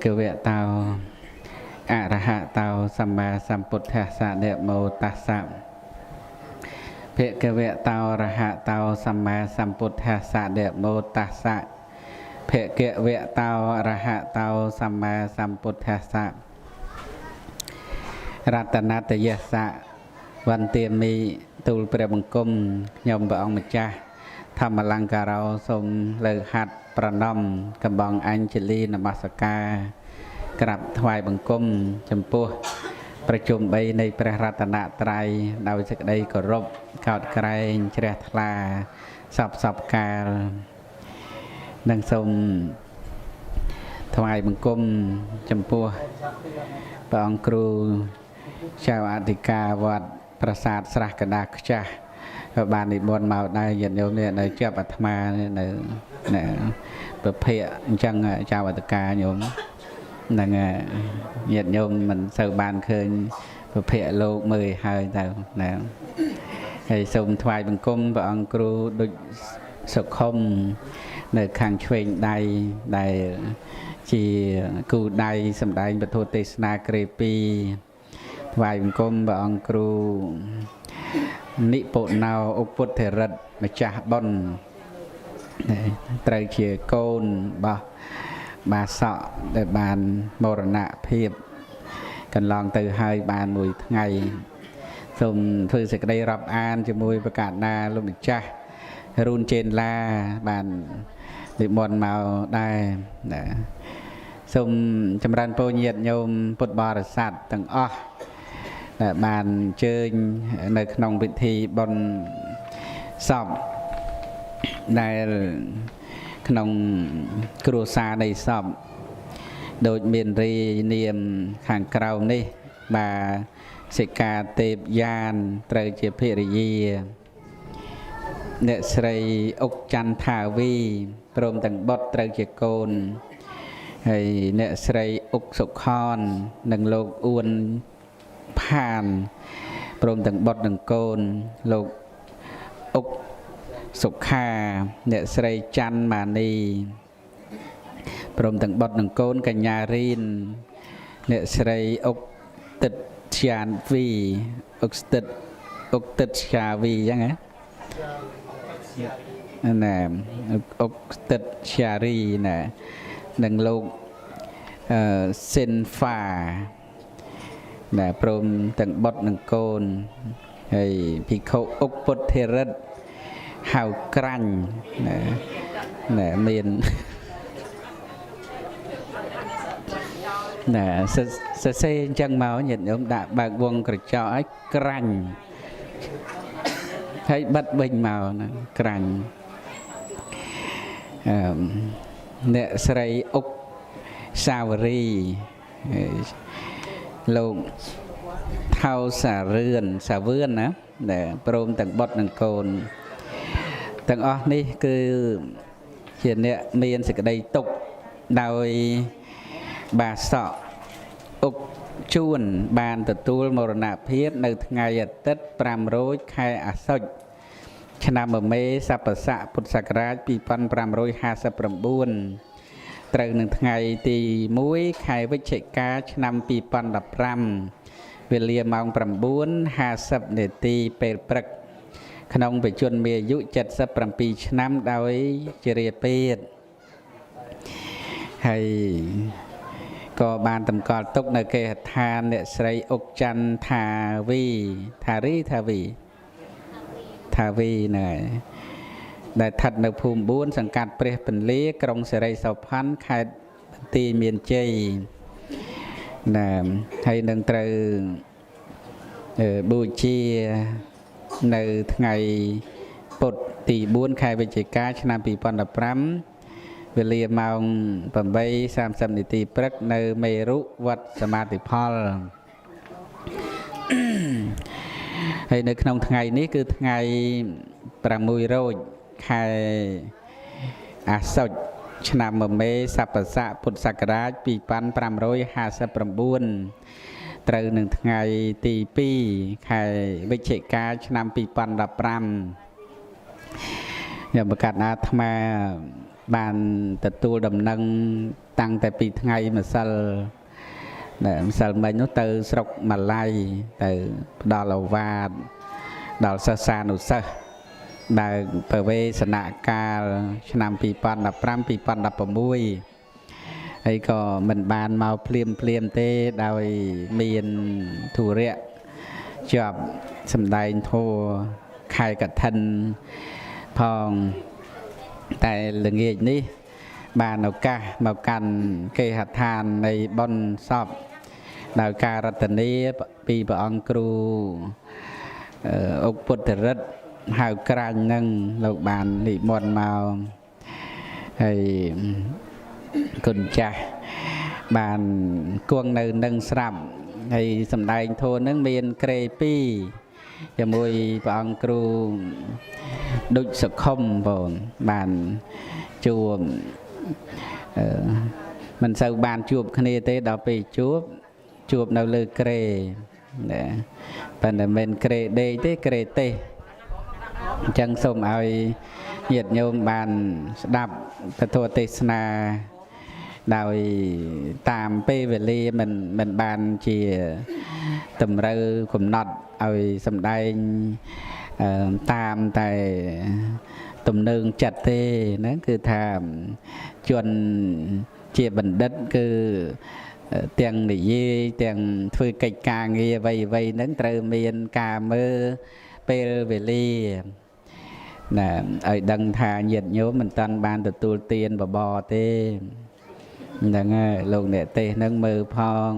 กเวะเตาอะระหะเตาสัมมาสัมพุทธัสสะเนโมตัสสะเพกเวะเตาระหะเตาสัมมาสัมพุทธัสสะเนโมตัสสะเพกเวะเตาระหะเตาสัมมาสัมพุทธัสสะรัตนัตยัสสะวันเตียมีตูลเปรบังกุมยมพระองค์ម្ចាស់ธรรมลังการោสมเลิกหัดประนมกำบองอัญชลีนมัสการกราบถวายบังคมจำพวกประชุมใบในพระรัตนตรัยโดยสักใดกรบกอดไกรเฉลทลาสับการนังสมถวายบังคมจำพวกพระองค์ครูชาวอธิกาวัดประสาทสระกระดาษจ้าบานในบนมาได้ยันโยมเนี่ยในเจ้าปัตมาในประเภทจังเจ้าอัตกาโยมนั่งยันโยมมันเสือบานเคยประเภทโลกมือหายแต่นะให้สมถวายบังคมพระองค์ครูดุจสุขมในข้างช่วยได้จีกูได้สำได้ประทุเทศนาเกรปีถวายบังคมพระองค์ครูนิโปนาวอุปเทรัตมาจากบนไตรเชียโกนบาสะได้บานมรณะเพียบกันลองตือให้บานมวยไงสมถือสิกได้รับอ่านจะมวยประกาศนาลุมิจ้ารุนเจนลาบานดิบนมาได้สมจำรันโปเยียดโยมพุทธบริษัทตั้งอ้อบานเชิญในขนมพิธีบนสอบในขนมครูซาในสอบโดยเมียนรีเนียมขังเกลานี่บาสิกาเตบยานเตรเจเพริยีเนสไรอกจันทาวีพรมตั้งบดเตรเจโกนให้เนสไรอกสุขอนหนึ่งโลกอ้วนผ่านพรมตั้งบดหนึ่งโกนโลกอกสุขาเนสไรจันมานีพรมตั้งบดหนึ่งโกนกัญญารินเนสไรอกติดชานวีอกติดชาวียังไงนั่นแหละอกติดชารีน่ะหนึ่งโลกเซนฟ้าน่ะพรมตั้งบดหนึ่งโกนให้พิโคอกปดเทรัตหาวกรันน่ะเมียนน่ะเซจังเมาเนี่ยโยมด่าบากวงกระจอยกรันให้บัดเบ่งเมานะกรันเนี่ยสไรอกสาวรีโลกเท่าสาเรือนสาเวือนนะแต่โปรมตั้งบดหนึ่งโกนตั้งอ๋อนี่คือเขียนเนี่ยเมียนสิกได้ตกโดยบาสะอกชวนบานตะตูลมรณะเพียรในไงตัดปรามโรยไข่อาศจชนะเมื่อเมสัปสะพุทธศักราชปี1559ตรึงหนึ่งไงตีมุ้ยไข่วิเชกาชนะปี1510เวลียมอง9:50 นาทีเปิดปรักขนมไปจนเมียอายุ77 ชนะโดยเจริญเปียดให้ก็บานตำกอดตกในเกศทานเนี่ยใส่อกจันทาวีทาวีเนี่ยได้ถัดในภูมิบุญสังกัดเปรียบเป็นเลี้ยกรงเสรีสาวพันธ์ขายตีเมียนเจนะให้หนึ่งตรึงบูชีในไงปดตีบุญขายวิจิกาชนะปี2015เวลีมองปั่นใบ30 นาทีปรักในเมรุวัดสมาธิพอลให้ในขนมไงนี้คือไงประมุยโรยไข่อาศจชนะเมื่อเมสัปสะพุทธศักราชปี1559ตรึงหนึ่งไงตีปีไข่วิเชกาชนะปี2015อย่างประกาศอาธมาบานตะตูดำนัง តាំងតែពីថ្ងៃម្សិលម្សិលមិញនោះទៅស្រុកម៉ាឡៃទៅផ្ដល់ឱវាទដល់សិស្សានុសិស្សដែលប្រវេសនកាលឆ្នាំ2015 2016ហើយក៏មិនបានមកភ្លាមទេដោយមានធុរៈជាប់សម្ដែងធម៌ខែកឋិនផងតែល្ងាចនេះបានឱកាសមកកាន់គេហដ្ឋាននៃបុណ្យសពដោយការរតនាពីព្រះអង្គគ្រូអុកពុទ្ធរិទ្ធហៅក្រាញ់នឹងលោកបាននិមន្តមកហើយគុណចាស់បានគង់នៅនឹងស្រាប់ហើយសម្ដែងធម៌នឹងមានក្រេ2ជាមួយព្រះអង្គគ្រូដូចសុខុមបងបានជួបមិនសូវបានជួបគ្នាទេដល់ពេលជួបនៅលើក្រេណាប៉ុន្តែមិនក្រេដេកទេក្រេទេសអញ្ចឹងសូមឲ្យញាតិញោមបានស្ដាប់ពធទេសនាដោយតាមពេលវេលាមិនបានជាតម្រូវកំណត់ឲ្យសម្ដែងតាមតែទំនើងចិត្តទេណាគឺថាជនជាបណ្ឌិតគឺទាំងនិយាយទាំងធ្វើកិច្ចការងារអ្វីហ្នឹងត្រូវមានការមើលពេលវេលាណាឲ្យដឹងថាញាតិញោមមិនតាន់បានទទួលទានបបរទេហ្នឹងហើយលោកអ្នកទេសហ្នឹងមើលផង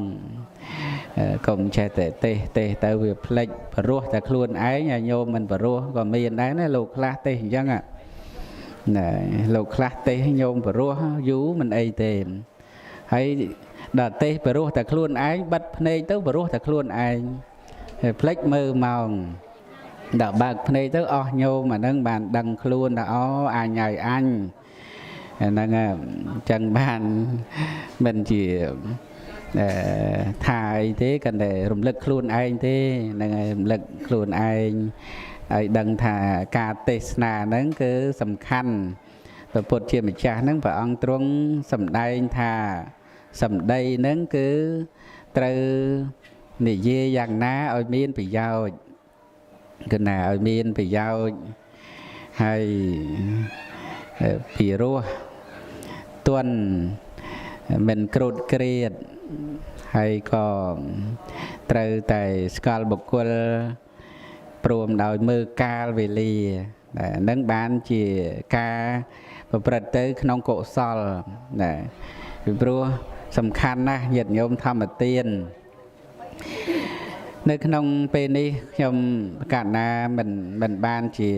កុំចេះតែទេសទៅវាផ្លិចបរោះតែខ្លួនឯងឲ្យញោមមិនបរោះក៏មានដែរណាលោកខ្លះទេសអញ្ចឹងណាលោកខ្លះទេសញោមបរោះយូរមិនអីទេហើយដល់ទេសបរោះតែខ្លួនឯងបិទភ្នែកទៅបរោះតែខ្លួនឯងហើយផ្លិចមើលម៉ោងដល់បើកភ្នែកទៅអស់ញោមអាហ្នឹងបានដឹងខ្លួនថាអូអញហើយអញហ្នឹងអញ្ចឹងបានមិនជាថាអីទេកាន់តែរំលឹកខ្លួនឯងទេហ្នឹងហើយរំលឹកខ្លួនឯងឲ្យដឹងថាការទេសនាហ្នឹងគឺសំខាន់ព្រះពុទ្ធជាម្ចាស់ហ្នឹងព្រះអង្គទ្រង់សម្ដែងថាសម្ដីហ្នឹងគឺត្រូវនិយាយយ៉ាងណាឲ្យមានប្រយោជន៍គឺណាឲ្យមានប្រយោជន៍ហើយពីរោះទន់មិនក្រូតក្រៀតហើយក៏ត្រូវតែស្គាល់បុគ្គលព្រមដោយមើលកាលវេលាហ្នឹងបានជាការប្រព្រឹត្តទៅក្នុងកុសលណាពីព្រោះសំខាន់ណាស់ញាតិញោមធម្មទាននៅក្នុងពេលនេះខ្ញុំកណ្ណាមិនបានជា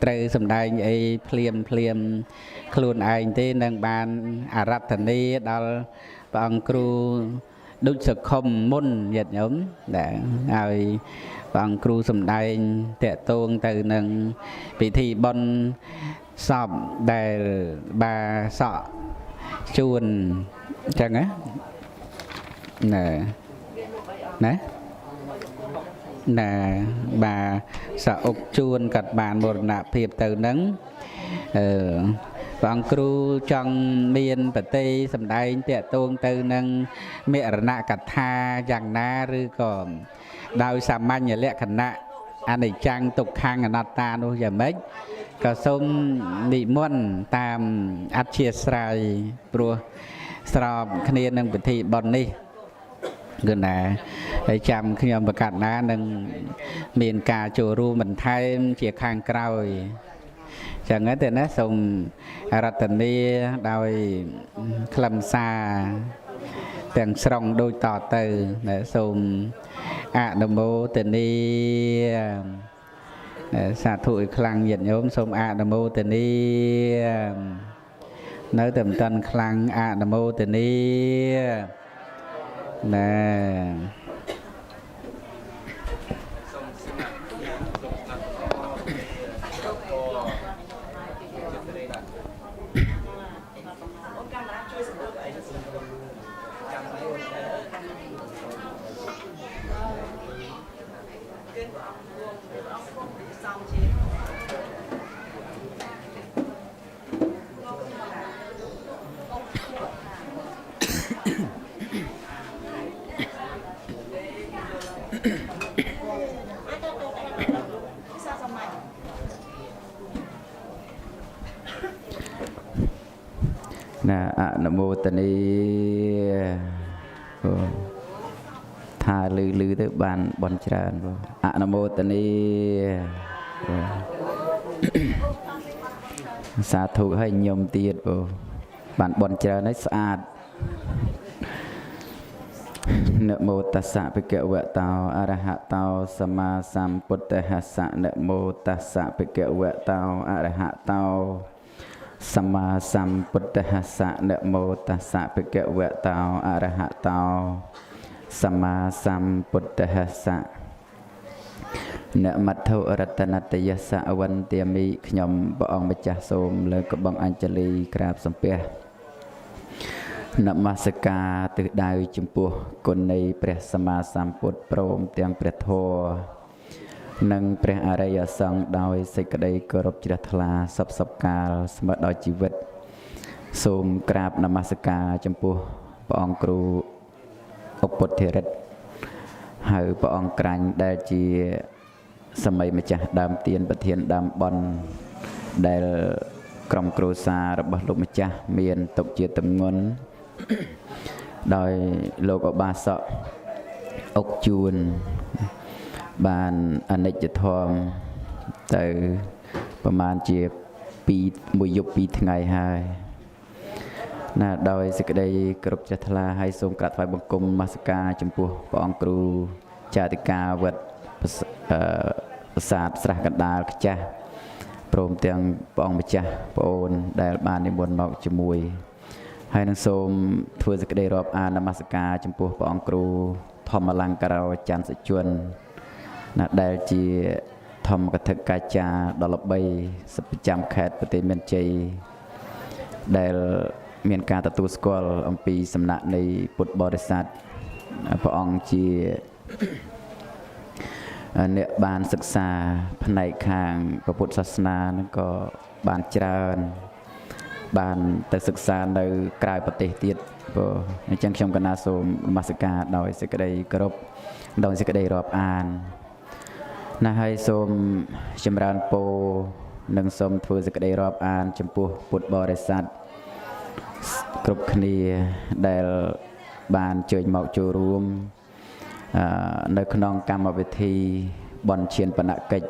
ត្រូវសម្ដែងអីភ្លាមខ្លួនឯងទេនឹងបានអារាធនាដល់ព្រះអង្គគ្រូដូចសខុមមុនញាតិញោមដែលឲ្យព្រះអង្គគ្រូសម្ដែងតកតងទៅនឹងពិធីបុណ្យសពដែលបាសក់ជួនអញ្ចឹងណាបាសអុកជួនកាត់បានមរណភាពទៅនឹងព្រះអង្គគ្រូចង់មានបតីសម្ដែងតកតងទៅនឹងមរណកថាយ៉ាងណាឬក៏ដោយសាមញ្ញលក្ខណៈអនិច្ចំទុក្ខំអនត្តានោះយ៉ាងម៉េចក៏សូមនិមន្តតាមអធិស្ឋានព្រោះស្របគ្នានឹងពិធីបុណ្យនេះគឺណាហើយចាំខ្ញុំប្រកាសណានឹងមានការចូលរួមបន្ថែមជាខាងក្រោយចឹងទេណាសូមរតនាដោយខ្លឹមសារទាំងស្រុងដូចតទៅសូមអនុមោទនាសាធុឲ្យខ្លាំងញាតិញោមសូមអនុមោទនានៅតែមិនតាន់ខ្លាំងអនុមោទនាណែ ណាអនុមោទនីថាលឺទៅបានបន់ច្រើនអនុមោទនីសាធុឲ្យញោមទៀតបានបន់ច្រើនហើយស្អាតនមោតស្សៈភិក្ខវតោអរហតោសម្មាសម្ពុទ្ធស្សៈនមោតស្សៈភិក្ខវតោអរហតោសម្មាសម្ពុទ្ធស្សៈនមោតស្សៈភិក្ខវតោអរហតោសម្មាសម្ពុទ្ធស្សៈនមត្ថុរតនតយស្សៈវន្ទាមិខ្ញុំព្រះអង្គម្ចាស់សូមលើកកបងអញ្ជលីក្រាបសំពះនមស្ការទិសដៅចំពោះគុណនៃព្រះសម្មាសម្ពុទ្ធព្រមទាំងព្រះធម៌និងព្រះអរិយសង្ឃដោយសេចក្តីគោរពជ្រះថ្លាសពសពកាលស្មើដោយជីវិតសូមក្រាបនមស្ការចំពោះព្រះអង្គគ្រូឧពុទ្ធិរិទ្ធហើយព្រះអង្គក្រាញ់ដែលជាសម័យម្ចាស់ដើមទានប្រធានដើមបន់ដែលក្រុមគ្រួសាររបស់លោកម្ចាស់មានទុកជាទម្ងន់ដោយលោកឧបាសកអុកជួនបានអនិច្ចធម៌ទៅប្រហែលជាមួយយប់2ថ្ងៃហើយណាដោយសេចក្តីគោរពជ្រះថ្លាហើយសូមក្រាបថ្វាយបង្គំនមស្ការចំពោះព្រះអង្គគ្រូចាតិកាវត្តប្រាសាទស្រះកណ្ដាលខ្ចាស់ព្រមទាំងព្រះអង្គម្ចាស់ប្អូនដែលបាននិមន្តមកជាមួយហើយនឹងសូមធ្វើសេចក្តីរាប់អាននមស្ការចំពោះព្រះអង្គគ្រូធម្មលង្ការោច័ន្ទសជនណាដែលជាធម្មកថាកាចារ្យដ៏ល្បីប្រចាំខេត្តប្រទេសមានជ័យដែលមានការទទួលស្គាល់អំពីសំណាក់នៃពុទ្ធបរិស័ទព្រះអង្គជាអ្នកបានសិក្សាផ្នែកខាងពុទ្ធសាសនានឹងក៏បានច្រើនបានទៅសិក្សានៅក្រៅប្រទេសទៀតព្រោះអញ្ចឹងខ្ញុំកណាសូមនមស្ការដោយសេចក្តីគោរពដោយសេចក្តីរាប់អានណាហើយសូមចម្រើនពរនិងសូមធ្វើសេចក្តីរាប់អានចំពោះពុទ្ធបរិស័ទគ្រប់គ្នាដែលបានជើញមកចូលរួមនៅក្នុងកម្មវិធីបុណ្យឈានបណកិច្ច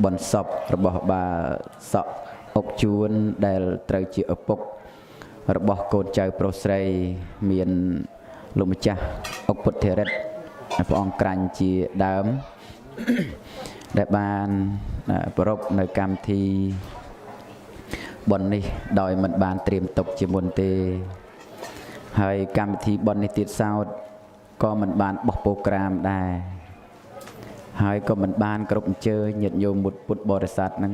បុណ្យសពរបស់បាសកអុកជួនដែលត្រូវជាឪពុករបស់កូនចៅប្រុសស្រីមានលោកម្ចាស់អុកពុទ្ធិរិទ្ធព្រះអង្គក្រាញ់ជាដើមដែលបានប្រពនៅកម្មវិធីបុណ្យនេះដោយមិនបានត្រៀមទុកជាមុនទេហើយកម្មវិធីបុណ្យនេះទៀតសោតក៏មិនបានបោះប្រូក្រាមដែរហើយក៏មិនបានគ្រប់អញ្ជើញញាតិញោមពុទ្ធបរិស័ទនឹង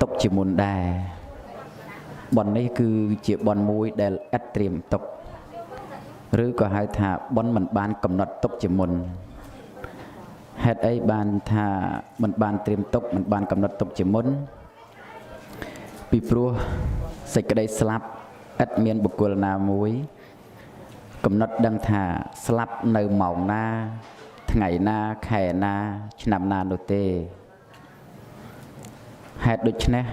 ទុកជាមុនដែរបុណ្យនេះគឺជាបុណ្យមួយដែលឥតត្រៀមទុកឬក៏ហៅថាបុណ្យមិនបានកំណត់ទុកជាមុនហេតុអីបានថាមិនបានត្រៀមទុកមិនបានកំណត់ទុកជាមុនពីព្រោះសេចក្តីស្លាប់ឥតមានបុគ្គលណាមួយកំណត់ដឹងថាស្លាប់នៅម៉ោងណាថ្ងៃណាខែណាឆ្នាំណានោះទេហេតុដូច្នេះ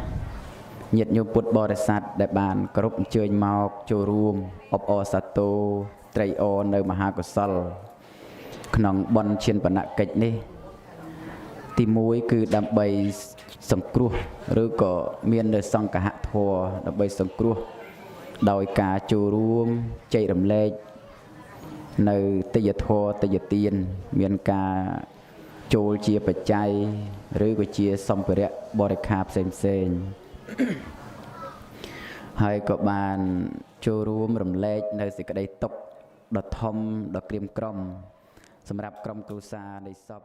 ញាតិញោមពុទ្ធបរិស័ទដែលបានគោរពអញ្ជើញមកចូលរួមអបអរសាទរត្រេកអរនៅមហាកុសលក្នុងបុណ្យឈានបណកិច្ចនេះទី1គឺដើម្បីសង្គ្រោះឬក៏មាននៅសង្កហធម៌ដើម្បីសង្គ្រោះដោយការចូលរួមចែករំលែកនៅទិយធម៌ទិយទានមានការចូលជាបច្ច័យឬក៏ជាសម្ភារៈបរិក្ខារផ្សេងហើយក៏បានចូលរួមរំលែកនៅសេចក្តីទុក្ខដ៏ធំដ៏ក្រៀមក្រំសម្រាប់ក្រុមគ្រួសារនៃសព